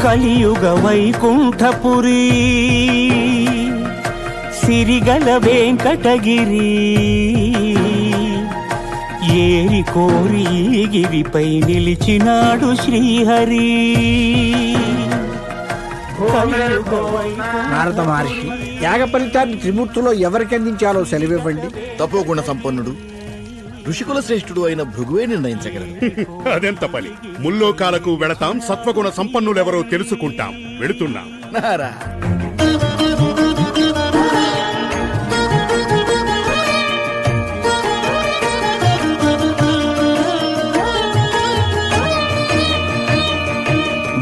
కలియుగ వైకుంఠపురి సిరిగల వెంకటగిరి ఏరి కోరి గిరిపై నిలిచినాడు శ్రీహరి. నారద మహర్షి, యాగ ఫలితాన్ని త్రిమూర్తులో ఎవరికి అందించాలో సెలవివ్వండి. తపోగుణ సంపన్నుడు ఋషికుల శ్రేష్ఠుడు అయిన భృగువే నిర్ణయించగలరు. అదెంత పని. ముల్లోకాలకు వెళతాం, సత్వగుణ సంపన్నులెవరో తెలుసుకుంటాం. వెళుతున్నాం.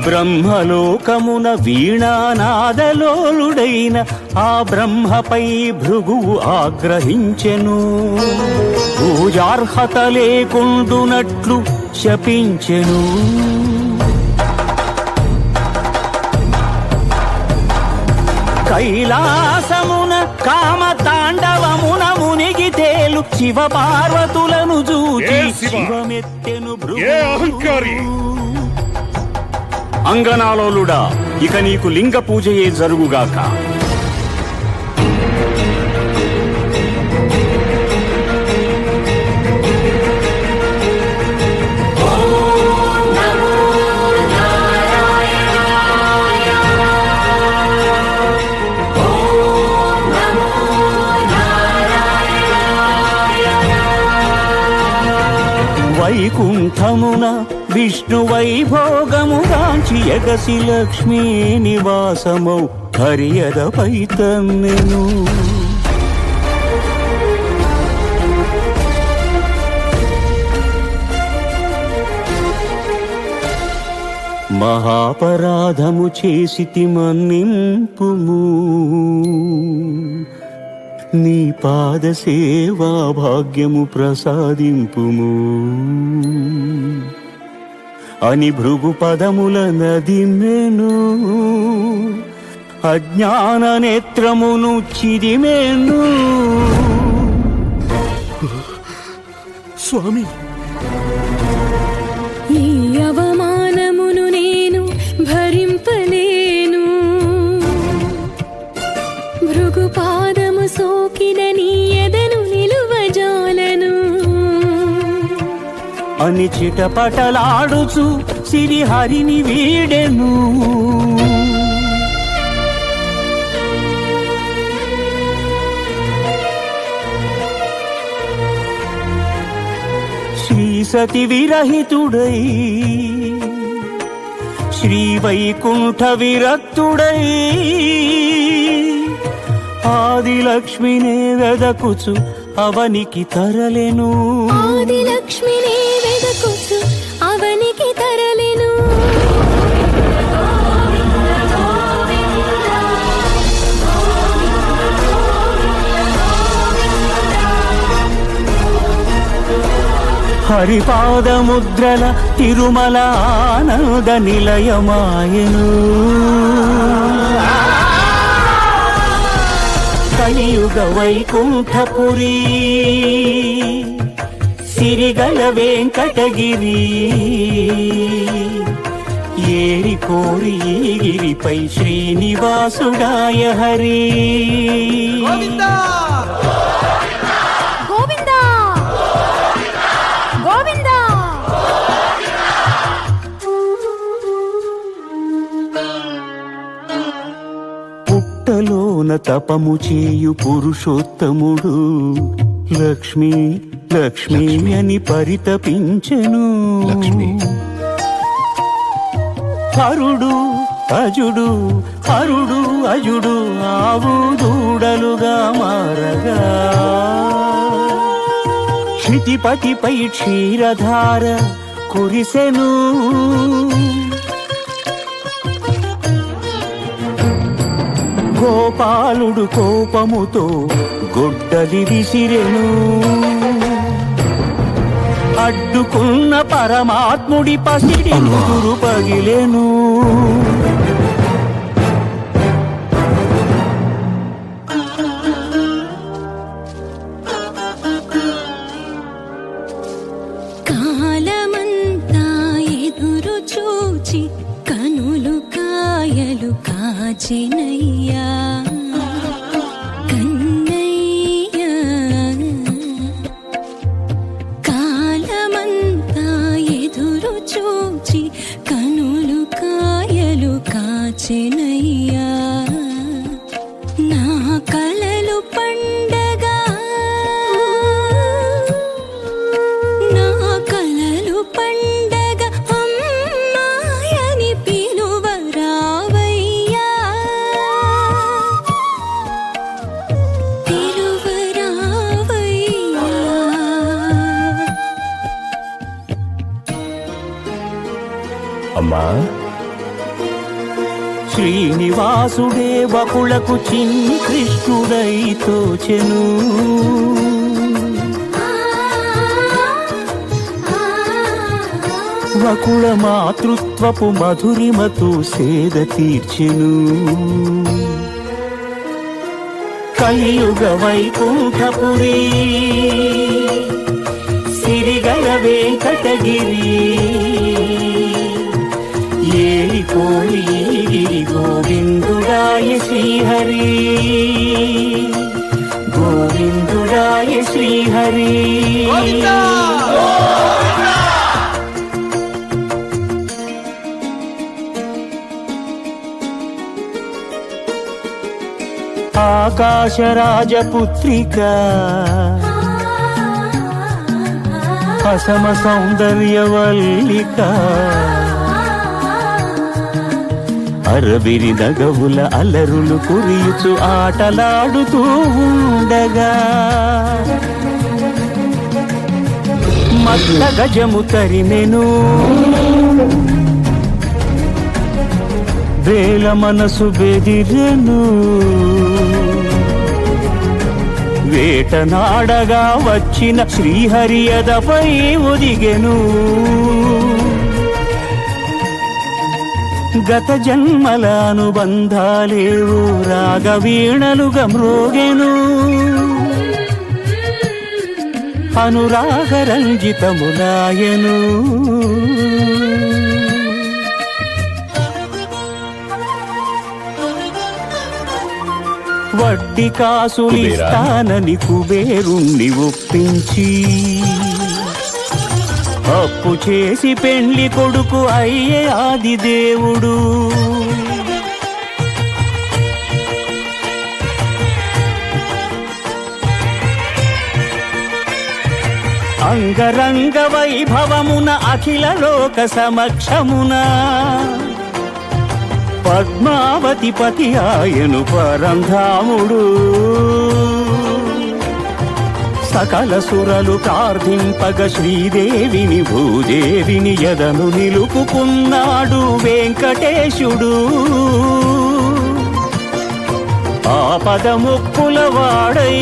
బ్రహ్మలోకమున వీణానాదలోలుడైన ఆ బ్రహ్మపై భృగువు ఆగ్రహించెను. పూజార్హత లేకుండునట్లు శపించెను. కైలాసమున కామ తాండవమున మునిగి తేలు శివ పార్వతులను చూచి శివమెత్తెను భృగు. అంగనాలోలుడా, ఇక నీకు లింగ పూజయే జరుగుగాక. వైకుంఠమున విష్ణు వైభోగము గాంచి ఎగసి లక్ష్మీ నివాసమౌ హరియదపై తన్నెను. మహాపరాధము చేసితి మన్నింపుము, నీ పాద సేవా భాగ్యము ప్రసాదింపుము అని భృగు పదముల నదిమెను. అజ్ఞాన నేత్రమును చిదిమెను. స్వామి, ఈ అవమానమును నేను భరింపలేను. భృగు పాదము సోకిన నీ ఎదను నిలువజాలను అని చిటపటలాడుచు సిరిహరిని వీడెను. శ్రీ సతి విరహితుడై శ్రీ వైకుంఠ విరక్తుడై ఆదిలక్ష్మినే వెదకుచు అవనికి తరలెను. ఆదిలక్ష్మినే వెదకుచు అవనికి తరలెను. హరిపాదముద్రల తిరుమల ఆనంద నిలయమాయను. కలియుగ వైకుంఠపురి సిరిగల వెంకటగిరి ఏరి కోరి గిరిపై శ్రీనివాసుడాయ హరి. గోవిందా గోవిందా గోవిందా. పుట్టలోన తపము చేయు పురుషోత్తముడు లక్ష్మీ లక్ష్మీ అని పరితపించెను. హరుడు అజుడు హరుడు అజుడు ఆవు దూడలుగా మారగా క్షితిపతిపై క్షీరధార కురిసెను. గోపాలుడు కోపముతో గొడ్డలి విసిరెను. అడ్డుకున్న పరమాత్ముడి పసిడి ముదురు పగిలెను. కాలమంతా ఎదురు చూచి కనులు కాచెనయ్యా కన్నయ్య కాలమంతా ఎదురు చూచి కనులు కాయలు కాచెనయ్యా నా కలలు పండగా నా కలలు పండగ అమ్మాయని పిలువరావయ్యా పిలువరావయ్యా అమ్మా శ్రీనివాసుడే బకులకు చిన్ని కృష్ణుడై తోచెను వకుళ మాతృత్వపు మధురిమతో సేద తీర్చెను కలియుగ వైకుంఠపురి సిరిగల వెంకటగిరి ఏరి కోరి గిరి గోవిందుడాయ శ్రీహరి గోవిందుడాయ శ్రీహరి ఆకాశరాజపుత్రిక అసమ సౌందర్యవల్లిక అరవిరి నగవుల అలరులు కురియుచు ఆటలాడుతూ ఉండగా మత్త గజము తరిమెను వేల మనసు బెదిరెను వేటనాడగా వచ్చిన శ్రీహరియదపై ఒదిగెను గత జన్మల అనుబంధాలేవు రాగవీణలుగా మ్రోగెను అనురాగరంజితములాయను వడ్డీ కాసులిస్తానని కుబేరుణ్ణి ఒప్పించి అప్పు చేసి పెండ్లి కొడుకు అయ్యే ఆది దేవుడు అంగరంగ వైభవమున అఖిల లోక సమక్షమున పద్మావతి పతి ఆయను పరంధాముడు సకల సురలు ప్రార్థింపగ శ్రీదేవిని భూదేవిని ఎదను నిలుపుకున్నాడు వెంకటేశుడు ఆపదముక్కుల వాడై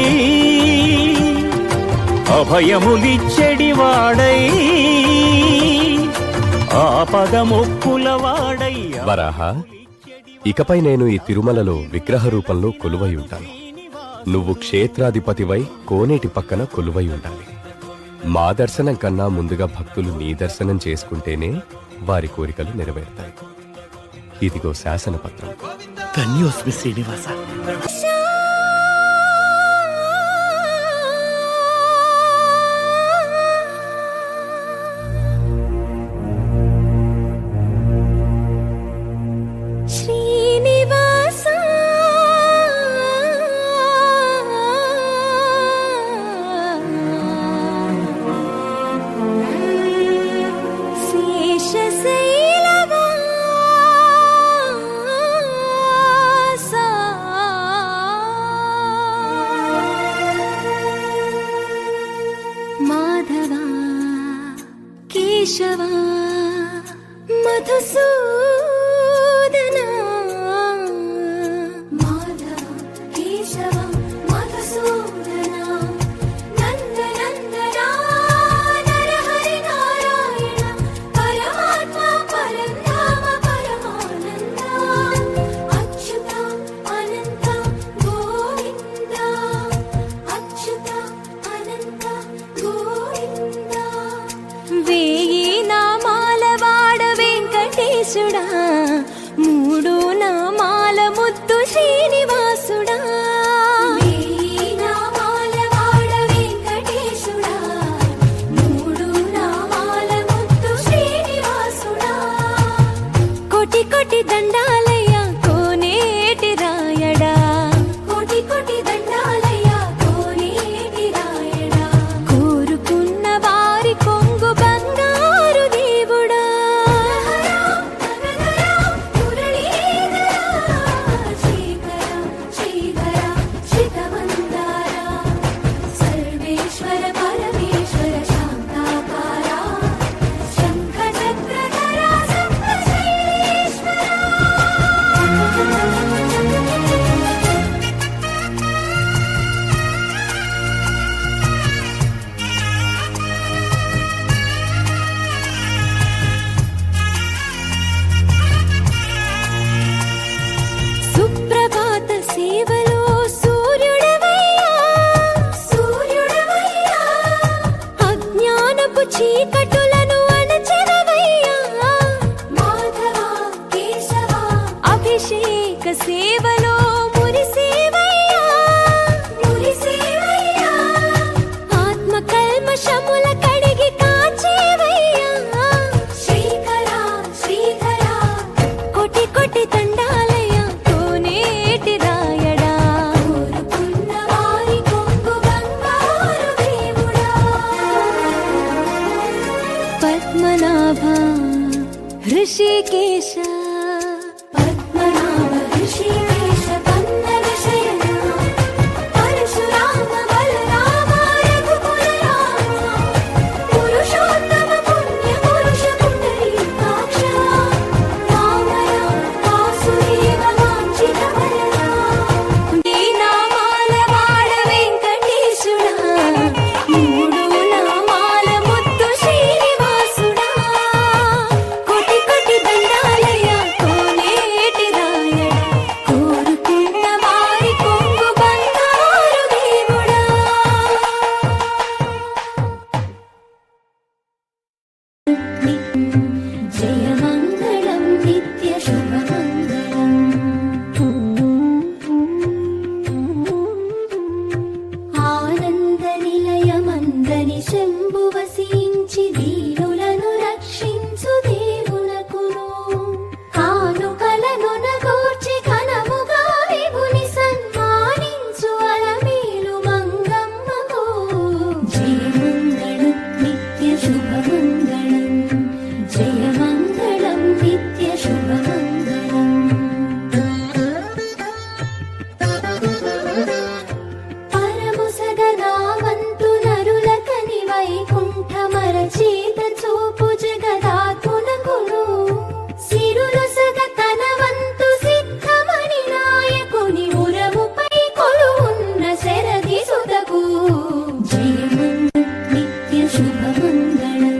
అభయములిచ్చెడి వాడై ఆపదముక్కుల వాడై వరాహ ఇకపై నేను ఈ తిరుమలలో విగ్రహ రూపంలో కొలువై ఉంటాను. నువ్వు క్షేత్రాధిపతివై కోనేటి పక్కన కొలువై ఉండాలి. మా దర్శనం కన్నా ముందుగా భక్తులు నీ దర్శనం చేసుకుంటేనే వారి కోరికలు నెరవేరుతాయి. ఇదిగో శాసనపత్రం. ధన్యోస్మి శ్రీనివాస. మాధవా కేశవా మధుసూదనా మాధవ కేశవ మధుసూదనా నందనందనా నరహరి నారాయణ పరమాత్మ పరంధామ పరమానంద అచ్యుత అనంత గోవింద అచ్యుత అనంత గోవింద వేయి నామ దయలో మురిసేవయ్యా మురిసేవయ్యా ఆత్మ కల్మషముల కడిగి కాచేవయ్యా శ్రీకరా శ్రీకరా కోటి కోటి దండాలయ్యా కోనేటి రాయడా కోరుకున్న వారి కొంగు బంగారు దేవుడా పద్మనాభ ఋషికేశ పద్మనాభ ఋషికేశ పన్నగ శయన పరశురామ బలరామ రఘుకుల రామ పురుషోత్తమ పుణ్య పురుష పుండరీకాక్ష వామన వాసుదేవ వాంఛిత వరద నీ నామాల వాడ వెంకటేశుడా మూడు నామాల ముద్దు శ్రీనివాసుడా కోటి కోటి దండాలయ్య కోనేటి రాయడా కోరుకున్న వారి కొంగు బంగారు దేవుడా జయమంగళం నిత్య శుభమంగళం ఆనంద నిలయమందని శంభు వసించి దీనులను రక్షించు దేవునకును కానుకలను నగూర్చి ఘనముగా విభుని సన్మానించు అలమేలు మంగమ్మకు జయమంగళం నిత్య శుభమంగళం జయమంగళం నిత్య శుభమంగళం పరము సదనావంతు నరులకని వైకుంఠమర చేత చూపు జగదాత్మునకును సిరులు సగ తనవంతు సిద్ధమణి నాయకుని ఉరముపై కొలువున్న శరది సుతకు జయమంగళం నిత్య శుభమంగళం